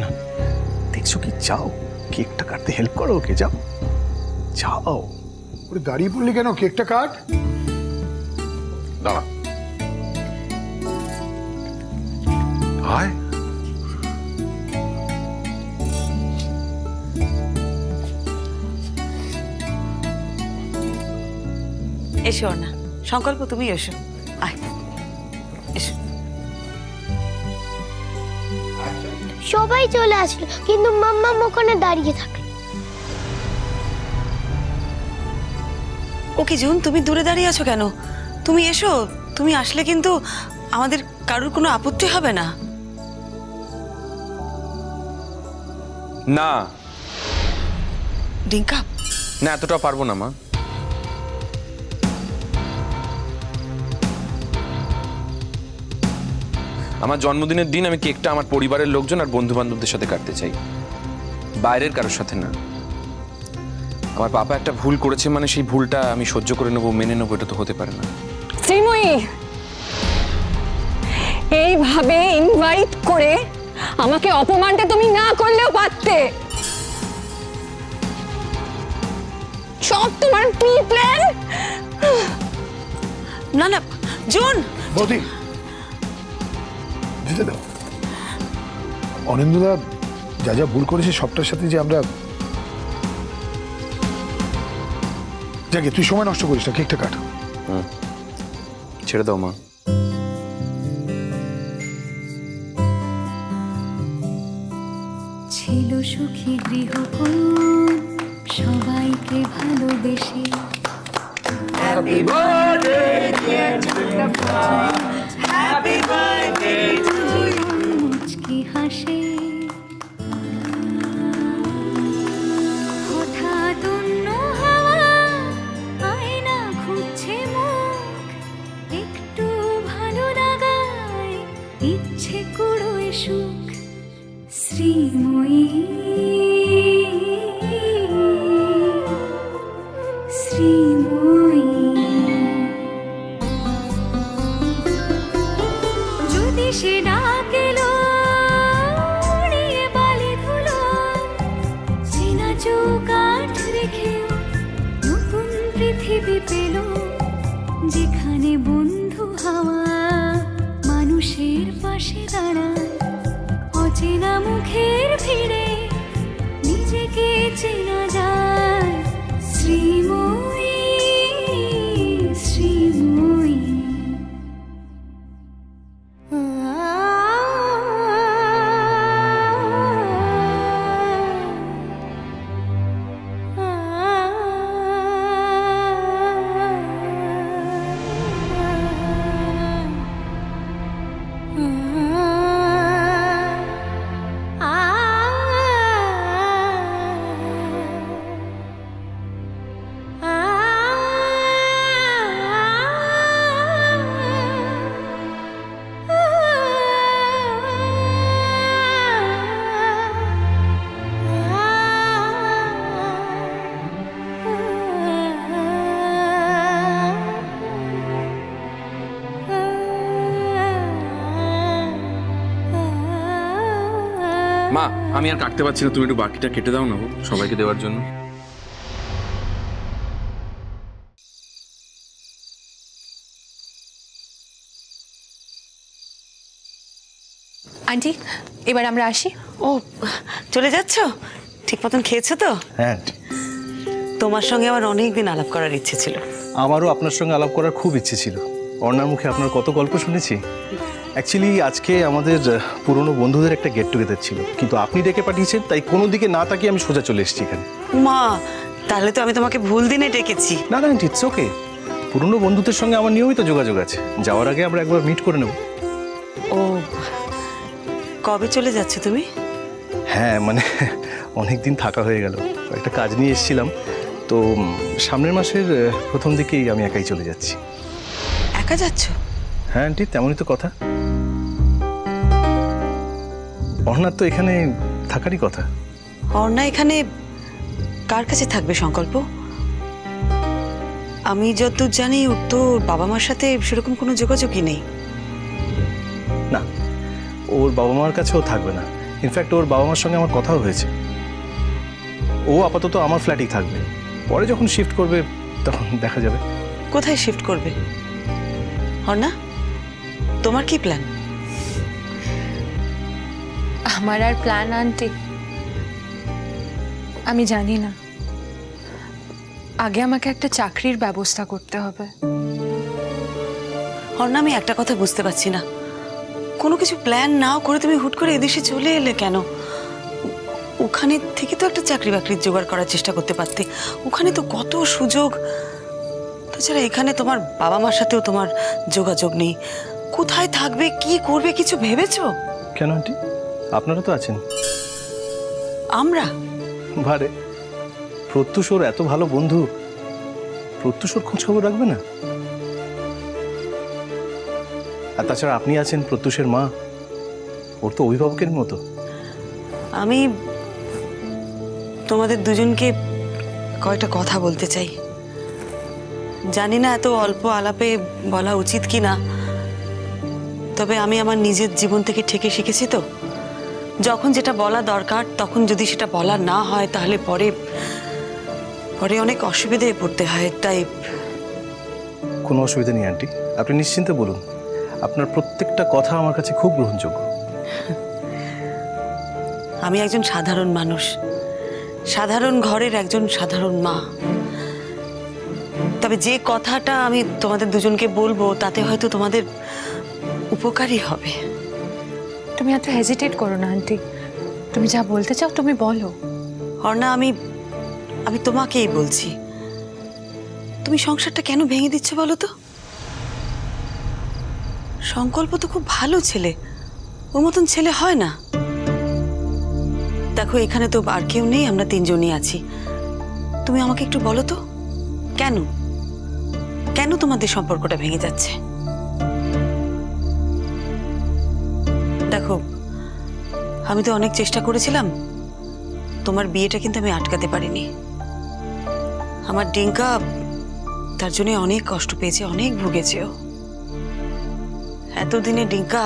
না দেখছো কি, যাও কেকটা কাটতে হেল্প করো ওকে, যাও যাও। ওরে দাঁড়িয়ে পড়লি কেন, কেকটা কাট। দাঁড়া, হায় এসো না সংকল্প, তুমি এসো, আয় এসো। সবাই চলে আসলো কিন্তু মাম্মা ওখানে দাঁড়িয়ে থাকে। ও কি জুন, তুমি দূরে দাঁড়িয়ে আছো কেন? তুমি এসো, তুমি আসলে কিন্তু আমাদের কারোর কোনো আপত্তি হবে না। না ডিঙ্কা, না, এতটা পারবো না মা। আমার জন্মদিনের দিন আমি কেকটা আমার পরিবারের লোকজন আর বন্ধু বান্ধবদের সাথে কাটতে চাই, বাইরের কারোর সাথে না। আমার পাপা একটা ভুল করেছে, মানে সেই ভুলটা আমি সহ্য করে নেবো, মেনে নেবো, এটা তো হতে পারে না। শ্রীময়ী, এইভাবে ইনভাইট করে আমাকে অপমানটা তুমি না করলেও পারতে। সব তোমার প্রি প্ল্যান। না না জুন, বৌদি যেতে দাও। অনিন্দুদা যা যা ভুল করেছে সবটার সাথে যে আমরা, যাকে তুই সময় নষ্ট করিস না, কেকটা কাট। ছেড়ে দাও মা। ছিল সুখী গৃহকোণ, সবাইকে ভালোবেসে। হ্যাপি বার্থডে ডিয়ার ঝটকা, হ্যাপি বার্থডে টু ইউ। মুচকি হাসে হঠাৎ অন্য হাওয়া, আয়না খুঁজছে মুখ, একটু ভালো লাগায় ইচ্ছে কুড়োয় সুখ। শ্রীময়ী, শ্রীময়ী, যদি সে ডাকেলো উড়িয়ে বালি ধুলো, চেনা চৌকাঠ রেখেও নতুন পৃথিবী পেল, যেখানে বন্ধু হাওয়া মানুষের পাশে দাঁড়ায়, অচেনা মুখের ভিড়ে নিজেকে চেনা যায়। শ্রীময়ী, শ্রীময়ী। মা, আমি আর কাটতে পারছি না, তুমি একটু বাকিটা কেটে দাও না গো, সবাইকে দেওয়ার জন্য। আন্টি, এবার আমরা আসি। ও চলে যাচ্ছ? ঠিক মতন খেয়েছো তো? হ্যাঁ, তোমার সঙ্গে আমার অনেকদিন আলাপ করার ইচ্ছে ছিল। আমারও আপনার সঙ্গে আলাপ করার খুব ইচ্ছে ছিল। অর্ণার মুখে আপনার কত গল্প শুনেছি। অ্যাকচুয়ালি আজকে আমাদের পুরনো বন্ধুদের একটা গেট টুগেদার ছিল, কিন্তু আপনি ডেকে পাঠিয়েছেন, তাই কোনো দিকে না তাকিয়ে আমি সোজা চলে এসেছি এখানে। মা, তাহলে তো আমি তোমাকে ভুল দিনে ডেকেছি। না না, ইটস ওকে। পুরনো বন্ধুদের সঙ্গে আমার নিয়মিত যোগাযোগ আছে, যাওয়ার আগে আমরা একবার মিট করে নেব। ও, কবে চলে যাচ্ছ তুমি? হ্যাঁ, মানে অনেক দিন থাকা হয়ে গেল, একটা কাজ নিয়ে এসেছিলাম তো। সামনের মাসের প্রথম দিকেই আমি একাই চলে যাচ্ছি। একা যাচ্ছ? হ্যাঁ আন্টি, তেমনই তো কথা। অর্ণার তো এখানে থাকারই কথা। অর্ণা এখানে কার কাছে থাকবে সংকল্প? আমি যতদূর জানি ওর তো বাবা মার সাথে সেরকম কোনো যোগাযোগই নেই। না, ওর বাবা মার কাছেও থাকবে না, ইনফ্যাক্ট ওর বাবা মার সঙ্গে আমার কথাও হয়েছে। ও আপাতত আমার ফ্ল্যাটেই থাকবে, পরে যখন শিফট করবে তখন দেখা যাবে। কোথায় শিফট করবে অর্ণা? তোমার কি প্ল্যান? আমার আর প্ল্যান আন্টি আমি জানি না। আগে আমাকে একটা চাকরির ব্যবস্থা করতে হবে। অর্ণা, আমি একটা কথা বুঝতে পারছি না, কোনো কিছু প্ল্যান নাও করে তুমি হুট করে এদেশে চলে এলে কেন? ওখানে থেকে তো একটা চাকরি বাকরির জোগাড় করার চেষ্টা করতে পারতে। ওখানে তো কত সুযোগ। তাছাড়া এখানে তোমার বাবা মার সাথেও তোমার যোগাযোগ নেই। কোথায় থাকবে, কি করবে, কিছু ভেবেছো? কেন আন্টি, আপনারা তো আছেন। আমরা? ভারে, প্রত্যুষ ওর এত ভালো বন্ধু, প্রত্যুষ ওর খোঁজ খবর রাখবে না? আর তাছাড়া আপনি আছেন প্রত্যুষের মা, ওর তো অভিভাবকের মতো। আমি তোমাদের দুজনকে কয়টা কথা বলতে চাই। জানি না এত অল্প আলাপে বলা উচিত কি না, তবে আমি আমার নিজের জীবন থেকে ঠেকে শিখেছি তো, যখন যেটা বলা দরকার তখন যদি সেটা বলা না হয় তাহলে পরে পরে অনেক অসুবিধায় পড়তে হয়। তাই কোনো অসুবিধা নেই আন্টি, আপনি নিশ্চিন্তে বলুন। আপনার প্রত্যেকটা কথা আমার কাছে খুব গ্রহণযোগ্য। আমি একজন সাধারণ মানুষ, সাধারণ ঘরের একজন সাধারণ মা। তবে যে কথাটা আমি তোমাদের দুজনকে বলবো তাতে হয়তো তোমাদের উপকারী হবে। তুমি এত হেজিটেট করো না আন্টি, তুমি যা বলতে চাও তুমি বলো। অর্ণা, আমি আমি তোমাকেই বলছি, তুমি সংসারটা কেন ভেঙে দিচ্ছ বলো তো? সংকল্প তো খুব ভালো ছেলে, ওর মতন ছেলে হয় না। দেখো, এখানে তো আর কেউ নেই, আমরা তিনজনই আছি। তুমি আমাকে একটু বলো তো, কেন কেন তোমাদের সম্পর্কটা ভেঙে যাচ্ছে? দেখো, আমি তো অনেক চেষ্টা করেছিলাম, তোমার বিয়েটা কিন্তু আমি আটকাতে পারিনি। আমার ডিঙ্কা তার জন্য অনেক কষ্ট পেয়েছে, অনেক ভুগেছেও। এতদিনে ডিঙ্কা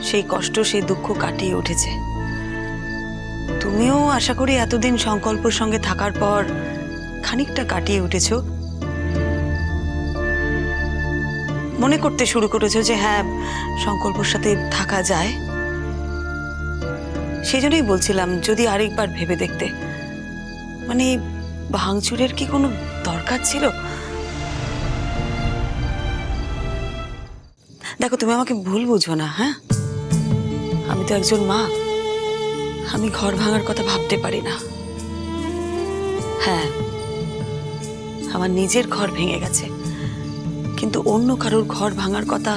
সেই কষ্ট, সেই দুঃখ কাটিয়ে উঠেছে। তুমিও আশা করি এতদিন সংকল্পের সঙ্গে থাকার পর খানিকটা কাটিয়ে উঠেছো, মনে করতে শুরু করেছো যে হ্যাঁ, সংকল্পের সাথে থাকা যায়। সেই জন্যই বলছিলাম যদি আরেকবার ভেবে দেখতে। মানে ভাঙচুরের কি কোনো দরকার ছিল? দেখো, তুমি আমাকে ভুল বুঝো না, হ্যাঁ? আমি তো একজন মা, আমি ঘর ভাঙার কথা ভাবতে পারি না। হ্যাঁ, আমার নিজের ঘর ভেঙে গেছে, কিন্তু অন্য কারোর ঘর ভাঙার কথা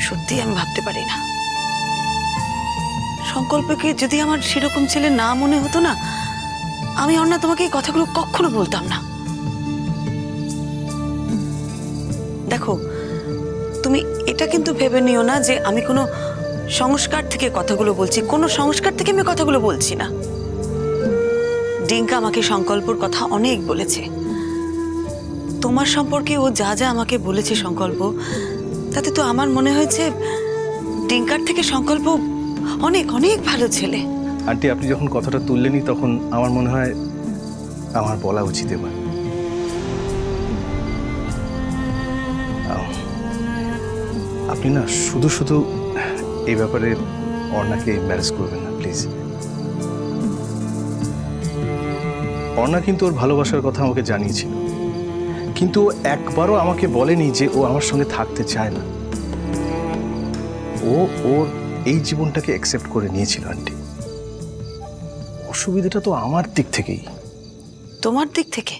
সত্যি আমি ভাবতে পারি না। সংকল্পকে যদি আমার সেরকম ছেলে না মনে হতো না, আমি অর্ণা তোমাকে এই কথাগুলো কখনো বলতাম না। দেখো, তুমি এটা কিন্তু ভেবে নিও না যে আমি কোনো সংস্কার থেকে কথাগুলো বলছি। কোনো সংস্কার থেকে আমি কথাগুলো বলছি না। ডিঙ্কা আমাকে সংকল্পর কথা অনেক বলেছে। তোমার সম্পর্কে ও যা যা আমাকে বলেছে সংকল্প, তাতে তো আমার মনে হয়েছে ডিঙ্কার থেকে সংকল্প অনেক অনেক ভালো ছেলে। আন্টি, আপনি যখন কথাটা তুললেনই তখন আমার মনে হয় আমার বলা উচিত এবার। আপনি না শুধু শুধু এই ব্যাপারে অর্ণাকে ম্যারেজ করবেন না প্লিজ। অর্ণা কিন্তু ওর ভালোবাসার কথা আমাকে জানিয়েছিল, কিন্তু একবারও আমাকে বলেনি যে ও আমার সঙ্গে থাকতে চায় না। ও ওর এই জীবনটাকে অ্যাকসেপ্ট করে নিয়েছিল আন্টি। অসুবিধাটা তো আমার দিক থেকেই। তোমার দিক থেকে?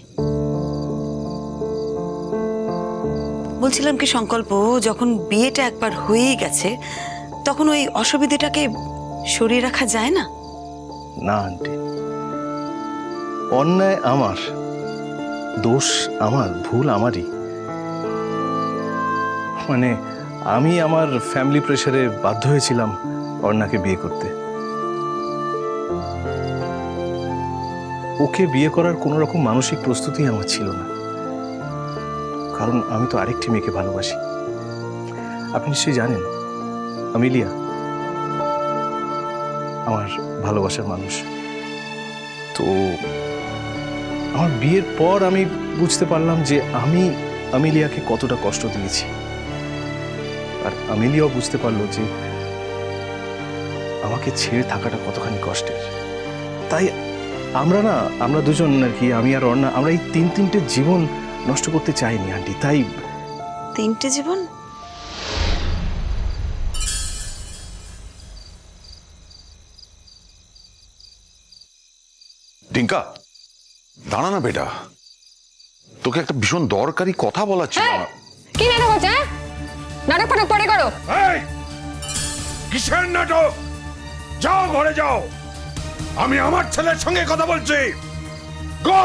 বলছিলাম কি সংকল্প, যখন বিয়েটা একবার হয়েই গেছে তখন ওই অসুবিধাটাকে সরিয়ে রাখা যায় না? না আন্টি, অন্যায় আমার, দোষ আমার, ভুল আমারই। মানে আমি আমার ফ্যামিলি প্রেসারে বাধ্য হয়েছিলাম অর্ণাকে বিয়ে করতে। ওকে বিয়ে করার কোনো রকম মানসিক প্রস্তুতি আমার ছিল না, কারণ আমি তো আরেকটি মেয়েকে ভালোবাসি। আপনি নিশ্চয়ই জানেন, আমিলিয়া। আমার ভালোবাসার মানুষ। তো আমার বিয়ের পর আমি বুঝতে পারলাম যে আমি আমিলিয়াকে কতটা কষ্ট দিয়েছি, আর আমিলিয়াও বুঝতে পারলো যে আমাকে ছেড়ে থাকাটা কতখানি কষ্টের। তাই আমরা দুজন আর কি, আমি আর অর্ণা, আমরা এই তিনটে জীবন নষ্ট করতে চাইনি আন্টি। তাই 3টে জীবন? টিঙ্কা, দাঁড়া না বেটা, তোকে একটা ভীষণ দরকারি কথা বলার ছিল। এই, কি নাটক হচ্ছে? নাটক ফাটক পরে করো। এই কিসের নাটক? যাও ঘরে যাও, আমি আমার ছেলের সঙ্গে কথা বলছি। গো।